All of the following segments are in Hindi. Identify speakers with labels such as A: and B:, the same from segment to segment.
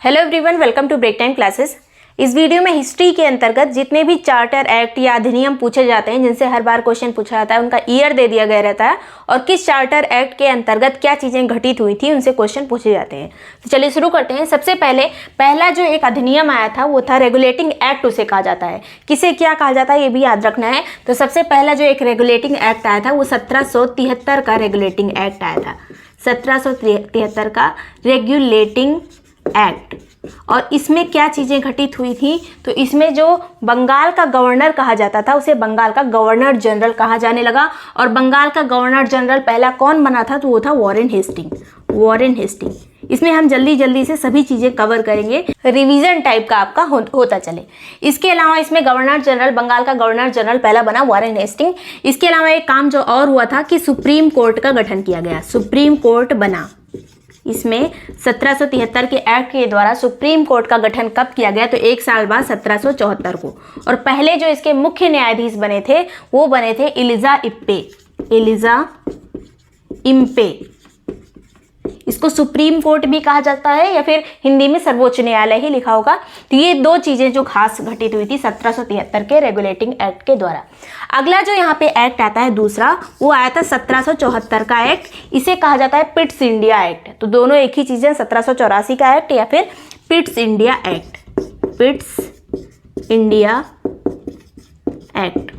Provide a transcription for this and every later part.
A: Hello everyone, welcome to break time classes. इस वीडियो में हिस्ट्री के अंतर्गत जितने भी चार्टर, एक्ट या अधिनियम पूछे जाते हैं जिनसे हर बार क्वेश्चन पूछा जाता है, उनका ईयर दे दिया गया रहता है और किस चार्टर, एक्ट के अंतर्गत क्या चीज़ें घटित हुई थी उनसे क्वेश्चन पूछे जाते हैं। तो चलिए शुरू करते हैं। सबसे पहला जो एक अधिनियम आया था वो था रेगुलेटिंग एक्ट, उसे कहा जाता है। किसे क्या कहा जाता है ये भी याद रखना है। तो सबसे पहला जो एक रेगुलेटिंग एक्ट आया था वो 1773 का रेगुलेटिंग एक्ट आया था। 1773 का रेगुलेटिंग एक्ट। और इसमें क्या चीज़ें घटित हुई थी, तो इसमें जो बंगाल का गवर्नर कहा जाता था उसे बंगाल का गवर्नर जनरल कहा जाने लगा। और बंगाल का गवर्नर जनरल पहला कौन बना था, तो वो था वॉरेन हेस्टिंग। Warren Hasting. इसमें हम जल्दी जल्दी से सभी चीज़ें कवर करेंगे, रिवीजन टाइप का आपका होता चले। इसके अलावा इसमें गवर्नर जनरल, बंगाल का गवर्नर जनरल पहला बना वॉरेन हेस्टिंग। इसके अलावा एक काम जो और हुआ था कि सुप्रीम कोर्ट का गठन किया गया। सुप्रीम कोर्ट बना। इसमें 1773 के एक्ट के द्वारा सुप्रीम कोर्ट का गठन कब किया गया, तो एक साल बाद 1774 को। और पहले जो इसके मुख्य न्यायाधीश बने थे वो बने थे एलिजा इम्पे। इसको सुप्रीम कोर्ट भी कहा जाता है या फिर हिंदी में सर्वोच्च न्यायालय ही लिखा होगा। तो ये दो चीजें जो खास घटित हुई थी 1773 के रेगुलेटिंग एक्ट के द्वारा। अगला जो यहाँ पे एक्ट आता है दूसरा, वो आया था 1774 का एक्ट। इसे कहा जाता है पिट्स इंडिया एक्ट। तो दोनों एक ही चीजें, 1784 का एक्ट या फिर Pitt's India act. Pitt's India act.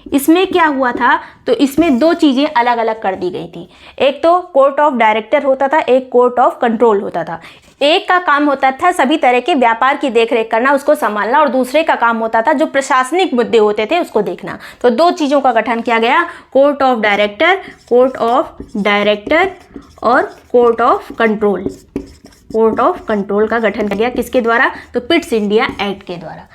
A: इसमें क्या हुआ था, तो इसमें दो चीज़ें अलग अलग कर दी गई थी। एक तो कोर्ट ऑफ डायरेक्टर होता था, एक कोर्ट ऑफ कंट्रोल होता था। एक का काम होता था सभी तरह के व्यापार की देखरेख करना, उसको संभालना, और दूसरे का काम होता था जो प्रशासनिक मुद्दे होते थे उसको देखना। तो दो चीज़ों का गठन किया गया, कोर्ट ऑफ डायरेक्टर और court of control. Court of control का गठन किया गया किसके द्वारा, तो पिट्स इंडिया एक्ट के द्वारा।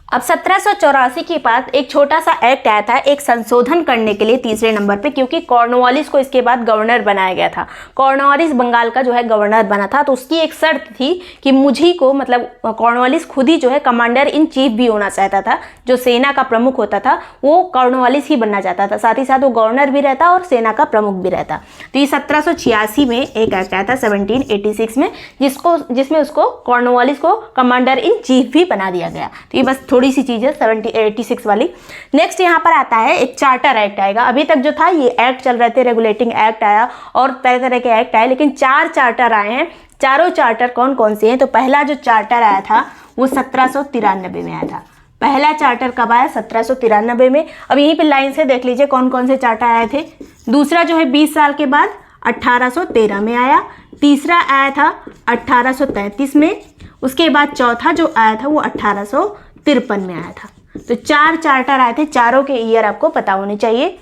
A: अब 1784 के बाद एक छोटा सा एक्ट आया था एक संशोधन करने के लिए तीसरे नंबर पे, क्योंकि कॉर्नवालिस को इसके बाद गवर्नर बनाया गया था। कॉर्नवालिस बंगाल का जो है गवर्नर बना था। तो उसकी एक शर्त थी कि मुझी को, मतलब कॉर्नवालिस खुद ही जो है कमांडर इन चीफ भी होना चाहता था। जो सेना का प्रमुख होता था वो कॉर्नवालिस ही बनना चाहता था, साथ ही साथ वो गवर्नर भी रहता और सेना का प्रमुख भी रहता। तो ये 1786 में एक एक्ट आया था 1786 में, जिसमें उसको कॉर्नवालिस को कमांडर इन चीफ भी बना दिया गया। तो ये बस थोड़ी सी चीज है 1786 वाली। नेक्स्ट यहाँ पर आता है एक चार्टर एक्ट आएगा। अभी तक जो था ये एक्ट चल रहे थे, रेगुलेटिंग एक्ट आया और तरह तरह के एक्ट आए, लेकिन 4 चार्टर आए हैं। चारों चार्टर कौन कौन से हैं, तो पहला जो चार्टर आया था वो 1793 में आया था। पहला चार्टर कब आया, 1793 में। अब यहीं पे लाइन से देख लीजिए कौन कौन से चार्टर आए थे। दूसरा जो है 20 साल के बाद 1813 में आया। तीसरा आया था 1833 में। उसके बाद चौथा जो आया था वो 1853 में आया था। तो 4 चार्टर आए थे, चारों के ईयर आपको पता होने चाहिए।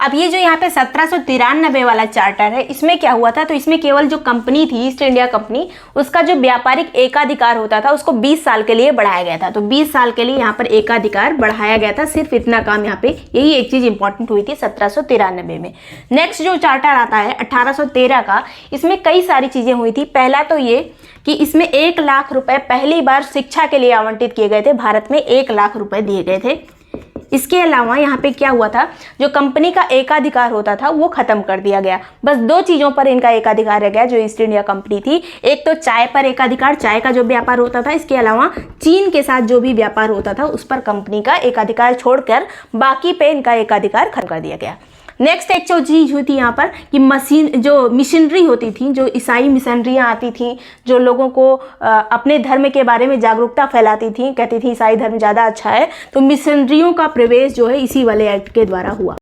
A: अब ये जो यहाँ पे 1793 वाला चार्टर है, इसमें क्या हुआ था, तो इसमें केवल जो कंपनी थी ईस्ट इंडिया कंपनी, उसका जो व्यापारिक एकाधिकार होता था उसको 20 साल के लिए बढ़ाया गया था। तो 20 साल के लिए यहाँ पर एकाधिकार बढ़ाया गया था। सिर्फ इतना काम यहाँ पे, यही एक चीज इंपॉर्टेंट हुई थी 1793 में। नेक्स्ट जो चार्टर आता है 1813 का, इसमें कई सारी चीजें हुई थी। पहला तो ये कि इसमें 1 लाख रुपए पहली बार शिक्षा के लिए आवंटित किए गए थे। भारत में 1 लाख रुपए दिए गए थे। इसके अलावा यहाँ पे क्या हुआ था, जो कंपनी का एकाधिकार होता था वो खत्म कर दिया गया। बस 2 चीजों पर इनका एकाधिकार रह गया जो ईस्ट इंडिया कंपनी थी। एक तो चाय पर एकाधिकार, चाय का जो व्यापार होता था। इसके अलावा चीन के साथ जो भी व्यापार होता था उस पर कंपनी का एकाधिकार छोड़कर बाकी पे इनका एकाधिकार खत्म कर दिया गया। नेक्स्ट एक जो चीज हुई थी यहाँ पर कि मिशनरी होती थी, जो ईसाई मिशनरियाँ आती थी, जो लोगों को अपने धर्म के बारे में जागरूकता फैलाती थी, कहती थी ईसाई धर्म ज़्यादा अच्छा है। तो मिशनरियों का प्रवेश जो है इसी वाले एक्ट के द्वारा हुआ।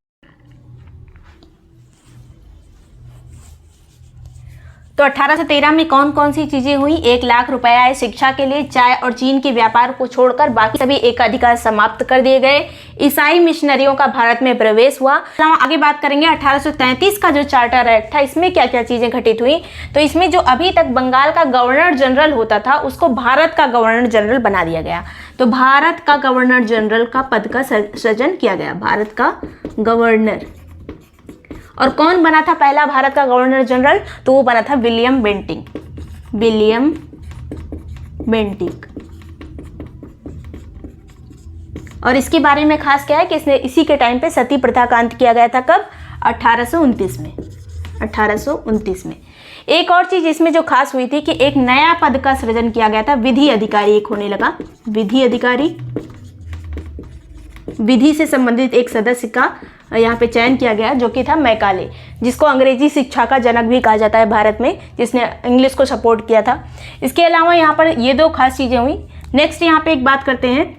A: तो 1813 में कौन कौन सी चीजें हुई, 1 लाख रुपए आए शिक्षा के लिए, चाय और चीन के व्यापार को छोड़कर बाकी सभी एकाधिकार समाप्त कर दिए गए, ईसाई मिशनरियों का भारत में प्रवेश हुआ। आगे बात करेंगे 1833 का जो चार्टर एक्ट था, इसमें क्या क्या चीजें घटित हुई। तो इसमें जो अभी तक बंगाल का गवर्नर जनरल होता था उसको भारत का गवर्नर जनरल बना दिया गया। तो भारत का गवर्नर जनरल का पद का सृजन किया गया, भारत का गवर्नर। और कौन बना था पहला भारत का गवर्नर जनरल, तो वो बना था विलियम बेंटिक। और इसके बारे में खास क्या है कि इसने इसी के टाइम पे सती प्रथा का अंत किया गया था। कब, 1829 में। एक और चीज इसमें जो खास हुई थी कि एक नया पद का सृजन किया गया था, विधि अधिकारी एक होने लगा। विधि अधिकारी, विधि से संबंधित एक सदस्य का यहाँ पे चयन किया गया जो कि था मैकाले, जिसको अंग्रेजी शिक्षा का जनक भी कहा जाता है भारत में, जिसने इंग्लिश को सपोर्ट किया था। इसके अलावा यहाँ पर ये दो खास चीजें हुई। नेक्स्ट यहाँ पे एक बात करते हैं,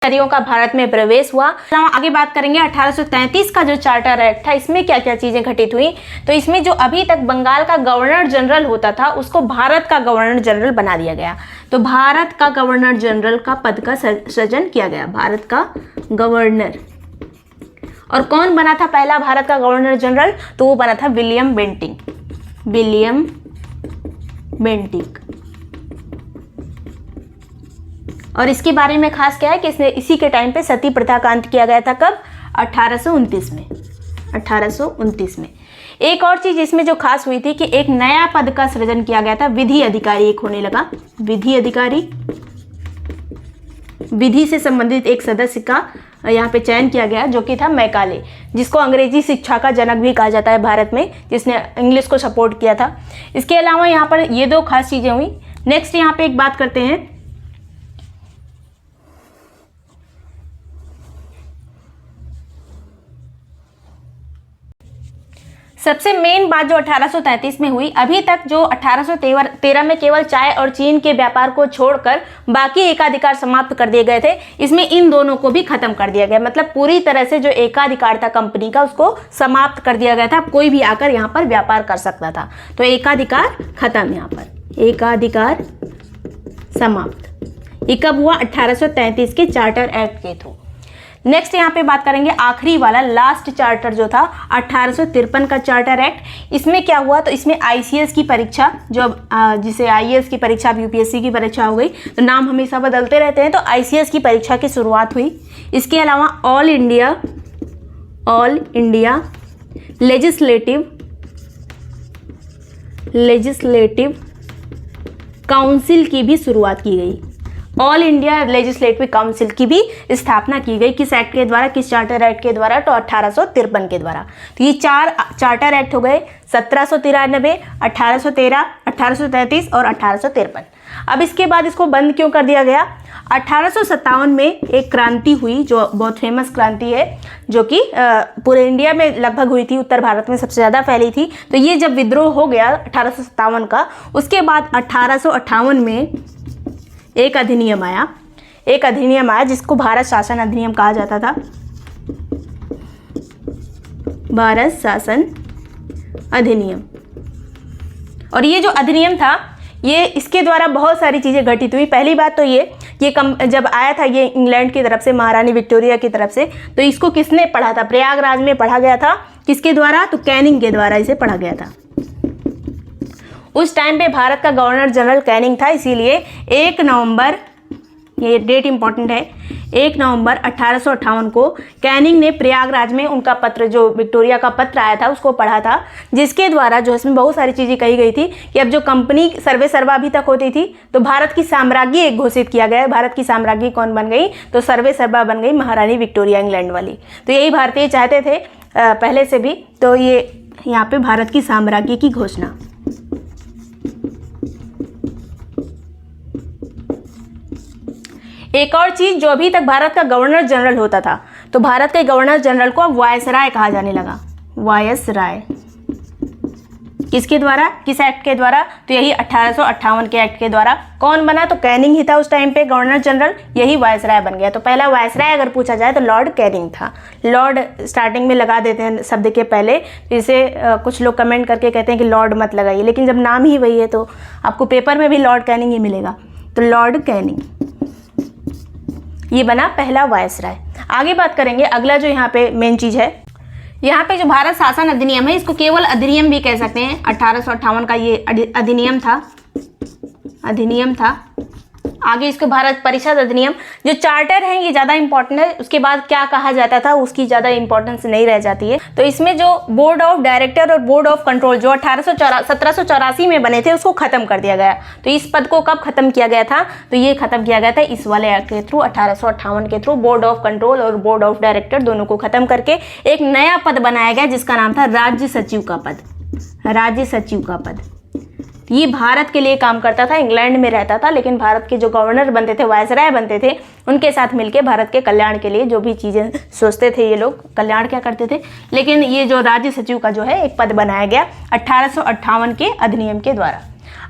A: नदियों का भारत में प्रवेश हुआ। आगे बात करेंगे 1833 का जो चार्टर एक्ट था, इसमें क्या क्या चीजें घटित हुई। तो इसमें जो अभी तक बंगाल का गवर्नर जनरल होता था उसको भारत का गवर्नर जनरल बना दिया गया। तो भारत का गवर्नर जनरल का पद का सृजन किया गया, भारत का गवर्नर। और कौन बना था पहला भारत का गवर्नर जनरल? तो वो बना था विलियम बेंटिंक, विलियम बेंटिक। और इसके बारे में खास क्या है कि इसने इसी के टाइम पे सती प्रथा का अंत किया गया था। कब? 1829 में, 1829 में। एक और चीज इसमें जो खास हुई थी कि एक नया पद का सृजन किया गया था, विधि अधिकारी एक होने लगा। विधि अधिकारी, विधि से संबंधित एक सदस्य का यहाँ पे चयन किया गया जो कि था मैकाले, जिसको अंग्रेजी शिक्षा का जनक भी कहा जाता है भारत में, जिसने इंग्लिश को सपोर्ट किया था। इसके अलावा यहाँ पर ये दो खास चीजें हुई। नेक्स्ट यहाँ पे एक बात करते हैं, सबसे मेन बात जो 1833 में हुई, अभी तक जो 1813 में केवल चाय और चीन के व्यापार को छोड़कर बाकी एकाधिकार समाप्त कर दिए गए थे, इसमें इन दोनों को भी खत्म कर दिया गया। मतलब पूरी तरह से जो एकाधिकार था कंपनी का उसको समाप्त कर दिया गया था, कोई भी आकर यहाँ पर व्यापार कर सकता था। तो एकाधिकार खत्म, यहाँ पर एकाधिकार समाप्त। ये कब हुआ? 1833 के चार्टर एक्ट के थ्रू। नेक्स्ट यहाँ पे बात करेंगे आखिरी वाला, लास्ट चार्टर जो था 1853 का चार्टर एक्ट। इसमें क्या हुआ? तो इसमें आईसीएस की परीक्षा, जो जिसे आईएएस की परीक्षा अब यूपीएससी की परीक्षा हो गई, तो नाम हमेशा बदलते रहते हैं, तो आईसीएस की परीक्षा की शुरुआत हुई। इसके अलावा ऑल इंडिया लेजिस्लेटिव काउंसिल की भी शुरुआत की गई। ऑल इंडिया लेजिस्लेटिव काउंसिल की भी स्थापना की गई। किस एक्ट के द्वारा? किस चार्टर एक्ट के द्वारा? तो 1853 के द्वारा। तो ये चार चार्टर एक्ट हो गए, 1793, 1813, 1833 और 1853। अब इसके बाद इसको बंद क्यों कर दिया गया? 1857 में एक क्रांति हुई जो बहुत फेमस क्रांति है, जो कि पूरे इंडिया में लगभग हुई थी, उत्तर भारत में सबसे ज़्यादा फैली थी। तो ये जब विद्रोह हो गया 1857 का, उसके बाद 1858 में एक अधिनियम आया जिसको भारत शासन अधिनियम कहा जाता था। भारत शासन अधिनियम। और ये जो अधिनियम था, ये इसके द्वारा बहुत सारी चीज़ें घटित हुई। पहली बात तो ये जब आया था ये इंग्लैंड की तरफ से, महारानी विक्टोरिया की तरफ से, तो इसको किसने पढ़ा था? प्रयागराज में पढ़ा गया था। किसके द्वारा? तो कैनिंग के द्वारा इसे पढ़ा गया था। उस टाइम पे भारत का गवर्नर जनरल कैनिंग था, इसीलिए 1 नवंबर, ये डेट इंपॉर्टेंट है, 1 नवंबर 1858 को कैनिंग ने प्रयागराज में उनका पत्र, जो विक्टोरिया का पत्र आया था, उसको पढ़ा था, जिसके द्वारा जो इसमें बहुत सारी चीज़ें कही गई थी कि अब जो कंपनी सर्वे सर्वा अभी तक होती थी, तो भारत की साम्राज्ञी एक घोषित किया गया है। भारत की साम्राज्ञी कौन बन गई? तो सर्वे सर्वा बन गई महारानी विक्टोरिया इंग्लैंड वाली। तो यही भारतीय चाहते थे पहले से भी। तो ये यहाँ पे भारत की साम्राज्ञी की घोषणा। एक और चीज, जो अभी तक भारत का गवर्नर जनरल होता था, तो भारत के गवर्नर जनरल को अब वायसराय कहा जाने लगा। वायसराय किसके द्वारा? किस एक्ट के द्वारा? तो यही 1858 के एक्ट के द्वारा। कौन बना? तो कैनिंग ही था उस टाइम पे गवर्नर जनरल, यही वायसराय बन गया। तो पहला वायसराय अगर पूछा जाए तो लॉर्ड कैनिंग था। लॉर्ड स्टार्टिंग में लगा देते हैं शब्द के पहले, इसे कुछ लोग कमेंट करके कहते हैं कि लॉर्ड मत लगाइए, लेकिन जब नाम ही वही है तो आपको पेपर में भी लॉर्ड कैनिंग ही मिलेगा। तो लॉर्ड कैनिंग ये बना पहला वायसराय। आगे बात करेंगे, अगला जो यहाँ पे मेन चीज है, यहाँ पे जो भारत शासन अधिनियम है, इसको केवल अधिनियम भी कह सकते हैं। 1858 का ये अधिनियम था। आगे इसको भारत परिषद अधिनियम, जो चार्टर है ये ज़्यादा इंपॉर्टेंट है, उसके बाद क्या कहा जाता था उसकी ज़्यादा इंपॉर्टेंस नहीं रह जाती है। तो इसमें जो बोर्ड ऑफ डायरेक्टर और बोर्ड ऑफ कंट्रोल जो 1784 में बने थे उसको ख़त्म कर दिया गया। तो इस पद को कब ख़त्म किया गया था, तो ये ख़त्म किया गया था इस वाले एक्ट के थ्रू, 1858 के थ्रू। बोर्ड ऑफ कंट्रोल और बोर्ड ऑफ डायरेक्टर दोनों को ख़त्म करके एक नया पद बनाया गया जिसका नाम था राज्य सचिव का पद। राज्य सचिव का पद ये भारत के लिए काम करता था, इंग्लैंड में रहता था, लेकिन भारत के जो गवर्नर बनते थे, वायसराय बनते थे, उनके साथ मिलकर भारत के कल्याण के लिए जो भी चीज़ें सोचते थे ये लोग, कल्याण क्या करते थे। लेकिन ये जो राज्य सचिव का जो है एक पद बनाया गया 1858 के अधिनियम के द्वारा।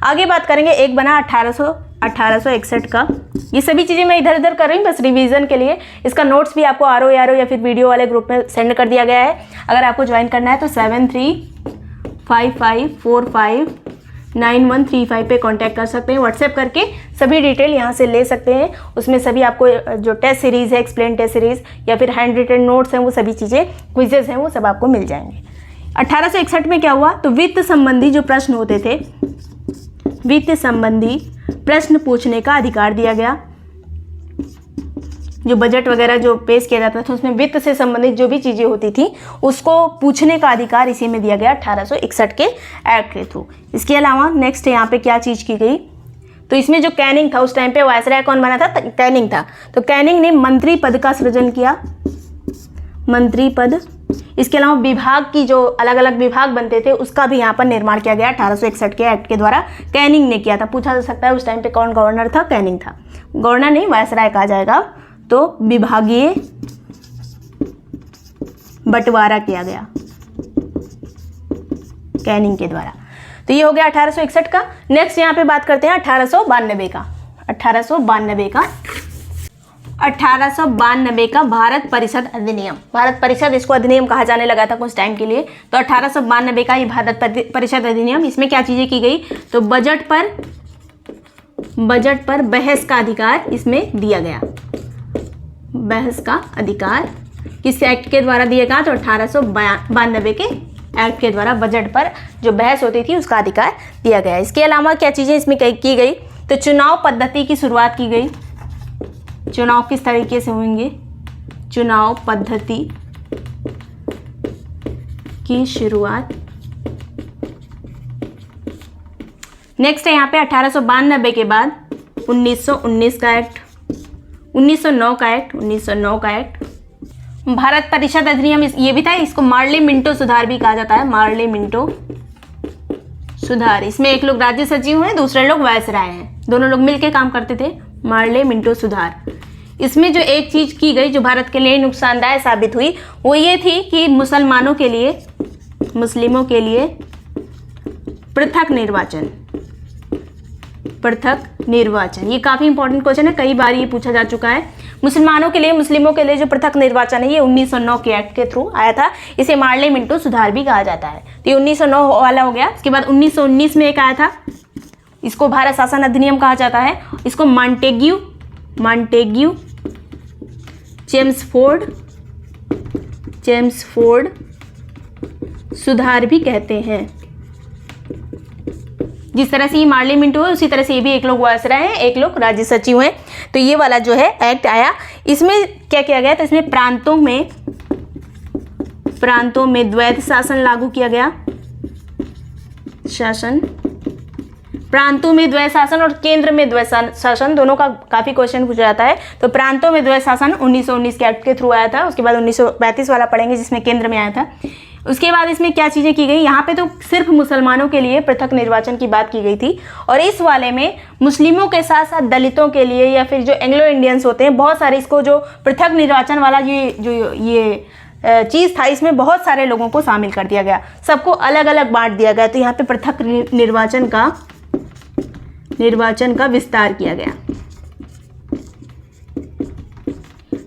A: आगे बात करेंगे, एक बना 1861 का। ये सभी चीज़ें मैं इधर उधर कर रही हूँ बस रिवीजन के लिए। इसका नोट्स भी आपको आरओ या फिर वीडियो वाले ग्रुप में सेंड कर दिया गया है। अगर आपको ज्वाइन करना है तो 7355459135 पे कांटेक्ट कर सकते हैं। व्हाट्सएप करके सभी डिटेल यहाँ से ले सकते हैं। उसमें सभी आपको जो टेस्ट सीरीज़ है, एक्सप्लेन टेस्ट सीरीज़ या फिर हैंड रिटन नोट्स हैं, वो सभी चीज़ें, क्विजेज हैं, वो सब आपको मिल जाएंगे। 1861 में क्या हुआ, तो वित्त संबंधी जो प्रश्न होते थे, वित्त संबंधी प्रश्न पूछने का अधिकार दिया गया। जो बजट वगैरह जो पेश किया जाता था उसमें वित्त से संबंधित जो भी चीज़ें होती थी उसको पूछने का अधिकार इसी में दिया गया 1861 के एक्ट के थ्रू। इसके अलावा नेक्स्ट यहाँ पे क्या चीज़ की गई, तो इसमें जो कैनिंग था, उस टाइम पे वायसराय कौन बना था, कैनिंग था। तो कैनिंग ने मंत्री पद का सृजन किया, मंत्री पद। इसके अलावा विभाग की जो अलग अलग विभाग बनते थे उसका भी यहाँ पर निर्माण किया गया 1861 के एक्ट के द्वारा, कैनिंग ने किया था। पूछा जा सकता है उस टाइम पे कौन गवर्नर था, कैनिंग था। गवर्नर नहीं, वायसराय कहा जाएगा। तो विभागीय बंटवारा किया गया कैनिंग के द्वारा। तो ये हो गया 1861 का। नेक्स्ट यहाँ पे बात करते हैं 1892 का। 1892 का भारत परिषद अधिनियम। भारत परिषद इसको अधिनियम कहा जाने लगा था कुछ टाइम के लिए। तो 1892 का ये भारत परिषद अधिनियम, इसमें क्या चीज़ें की गई, तो बजट पर बहस का अधिकार इसमें दिया गया। बहस का अधिकार किस एक्ट के द्वारा दिया गया, तो 1892 के एक्ट के द्वारा बजट पर जो बहस होती थी उसका अधिकार दिया गया। इसके अलावा क्या चीज़ें इसमें की गई, तो चुनाव पद्धति की शुरुआत की गई। चुनाव किस तरीके से होंगे, चुनाव पद्धति की शुरुआत। नेक्स्ट है यहाँ पे 1892 के बाद 1919 का एक्ट, 1909 का एक्ट, भारत परिषद अधिनियम ये भी था। इसको मार्ले मिंटो सुधार भी कहा जाता है, मार्ले मिंटो सुधार। इसमें एक लोग राज्य सचिव हैं, दूसरे लोग वायसराय हैं, दोनों लोग मिलकर काम करते थे, मार्ले मिंटो सुधार। इसमें जो एक चीज़ की गई जो भारत के लिए नुकसानदायक साबित हुई वो ये थी कि मुसलमानों के लिए, मुस्लिमों के लिए पृथक निर्वाचन। ये काफ़ी इंपॉर्टेंट क्वेश्चन है, कई बार ये पूछा जा चुका है। मुसलमानों के लिए, मुस्लिमों के लिए जो पृथक निर्वाचन है ये 1909 के एक्ट के थ्रू आया था। इसे मार्ले मिंटो सुधार भी कहा जाता है। तो ये 1909 वाला हो गया। उसके बाद 1919 में एक आया था, इसको भारत शासन अधिनियम कहा जाता है। इसको मॉन्टेग्यू चेम्सफोर्ड सुधार भी कहते हैं। जिस तरह से ये मार्ले मिंटो है उसी तरह से ये भी एक लोग वायसराय हैं, एक लोग राज्य सचिव हैं। तो ये वाला जो है एक्ट आया, इसमें क्या किया गया, तो इसमें प्रांतों में द्वैध शासन लागू किया गया। प्रांतों में द्वैध शासन और केंद्र में द्वैध शासन, दोनों का काफ़ी क्वेश्चन पूछा जाता है। तो प्रांतों में द्वैध शासन 1919 के एक्ट के थ्रू आया था। उसके बाद 1935 वाला पढ़ेंगे जिसमें केंद्र में आया था। उसके बाद इसमें क्या चीज़ें की गई, यहाँ पे तो सिर्फ मुसलमानों के लिए पृथक निर्वाचन की बात की गई थी, और इस वाले में मुस्लिमों के साथ साथ दलितों के लिए या फिर जो एंग्लो इंडियंस होते हैं, बहुत सारे, इसको जो पृथक निर्वाचन वाला ये चीज़ था, इसमें बहुत सारे लोगों को शामिल कर दिया गया, सबको अलग अलग बांट दिया गया। तो यहाँ पे पृथक निर्वाचन का विस्तार किया गया,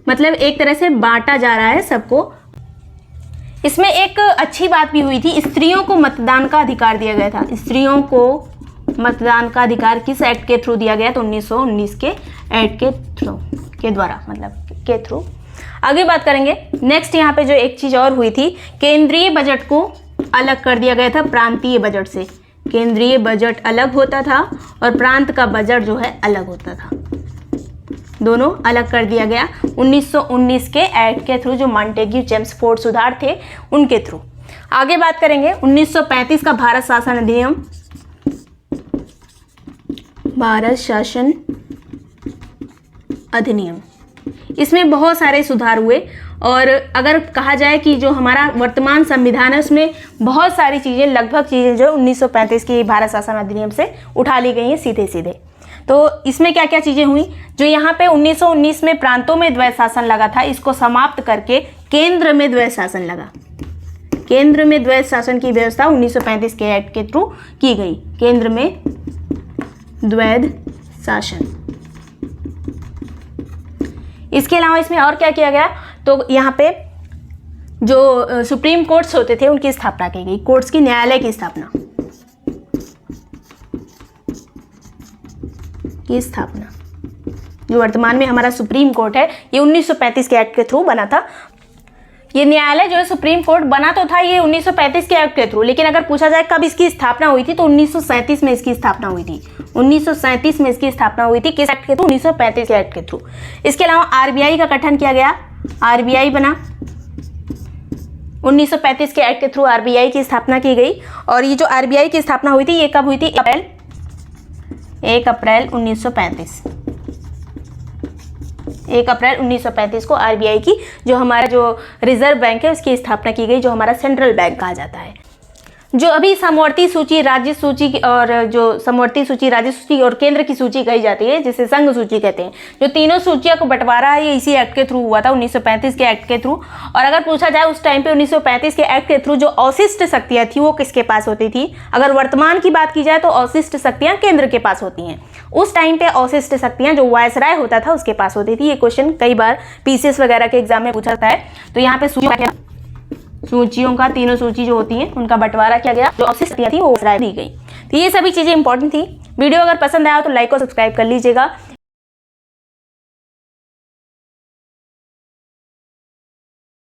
A: मतलब एक तरह से बांटा जा रहा है सबको। इसमें एक अच्छी बात भी हुई थी, स्त्रियों को मतदान का अधिकार दिया गया था। स्त्रियों को मतदान का अधिकार किस एक्ट के थ्रू दिया गया, तो 1919 के एक्ट के द्वारा, मतलब के थ्रू। आगे बात करेंगे। नेक्स्ट यहाँ पे जो एक चीज़ और हुई थी, केंद्रीय बजट को अलग कर दिया गया था प्रांतीय बजट से। केंद्रीय बजट अलग होता था और प्रांत का बजट जो है अलग होता था। दोनों अलग कर दिया गया 1919 के एक्ट के थ्रू, जो मॉन्टेग्यू चेम्सफोर्ड सुधार थे उनके थ्रू। आगे बात करेंगे 1935 का भारत शासन अधिनियम। भारत शासन अधिनियम, इसमें बहुत सारे सुधार हुए और अगर कहा जाए कि जो हमारा वर्तमान संविधान है उसमें बहुत सारी चीज़ें, लगभग चीज़ें जो 1935 की भारत शासन अधिनियम से उठा ली गई हैं सीधे सीधे। तो इसमें क्या क्या चीज़ें हुई, जो यहाँ पे 1919 में प्रांतों में द्वैध शासन लगा था, इसको समाप्त करके केंद्र में द्वैध शासन लगा। केंद्र में द्वैध शासन की व्यवस्था 1935 के एक्ट के थ्रू की गई, केंद्र में द्वैध शासन। इसके अलावा इसमें और क्या किया गया, तो यहाँ पे जो सुप्रीम कोर्ट्स होते थे उनकी स्थापना की गई, कोर्ट्स की, न्यायालय की स्थापना जो वर्तमान में हमारा सुप्रीम कोर्ट है, ये 1935 के एक्ट के थ्रू बना था। ये न्यायालय जो है सुप्रीम कोर्ट बना तो था ये 1935 के एक्ट के थ्रू, लेकिन अगर पूछा जाए कब इसकी स्थापना हुई थी तो 1937 में इसकी स्थापना हुई थी। 1937 में इसकी स्थापना हुई थी, किस एक्ट के थ्रू, 1935 के एक्ट के थ्रू। इसके अलावा आरबीआई का गठन किया गया, आरबीआई बना 1935 के एक्ट के थ्रू, आरबीआई की स्थापना की गई। और ये जो आरबीआई की स्थापना हुई थी ये कब हुई थी, 1 अप्रैल 1935। 1 अप्रैल 1935 को आरबीआई की, जो हमारा जो रिजर्व बैंक है उसकी स्थापना की गई, जो हमारा सेंट्रल बैंक कहा जाता है। जो अभी समवर्ती सूची, राज्य सूची और जो समवर्ती सूची, राज्य सूची और केंद्र की सूची कही जाती है, जिसे संघ सूची कहते हैं, जो तीनों सूचियों को बंटवारा है ये इसी एक्ट के थ्रू हुआ था, 1935 के एक्ट के थ्रू। और अगर पूछा जाए उस टाइम पे 1935 के एक्ट के थ्रू जो अवशिष्ट शक्तियाँ थी वो किसके पास होती थी, अगर वर्तमान की बात की जाए तो अवशिष्ट शक्तियाँ केंद्र के पास होती हैं। उस टाइम पे अवशिष्ट शक्तियाँ जो वायसराय होता था उसके पास होती थी। ये क्वेश्चन कई बार पीसीएस वगैरह के एग्जाम में पूछा जाता है। तो यहाँ पे सूचियों का, तीनों सूची जो होती हैं उनका बंटवारा किया गया, जो अवशिष्ट थी वो वायसराय दी गई। तो ये सभी चीज़ें इंपॉर्टेंट थी। वीडियो अगर पसंद आया तो लाइक और सब्सक्राइब कर लीजिएगा।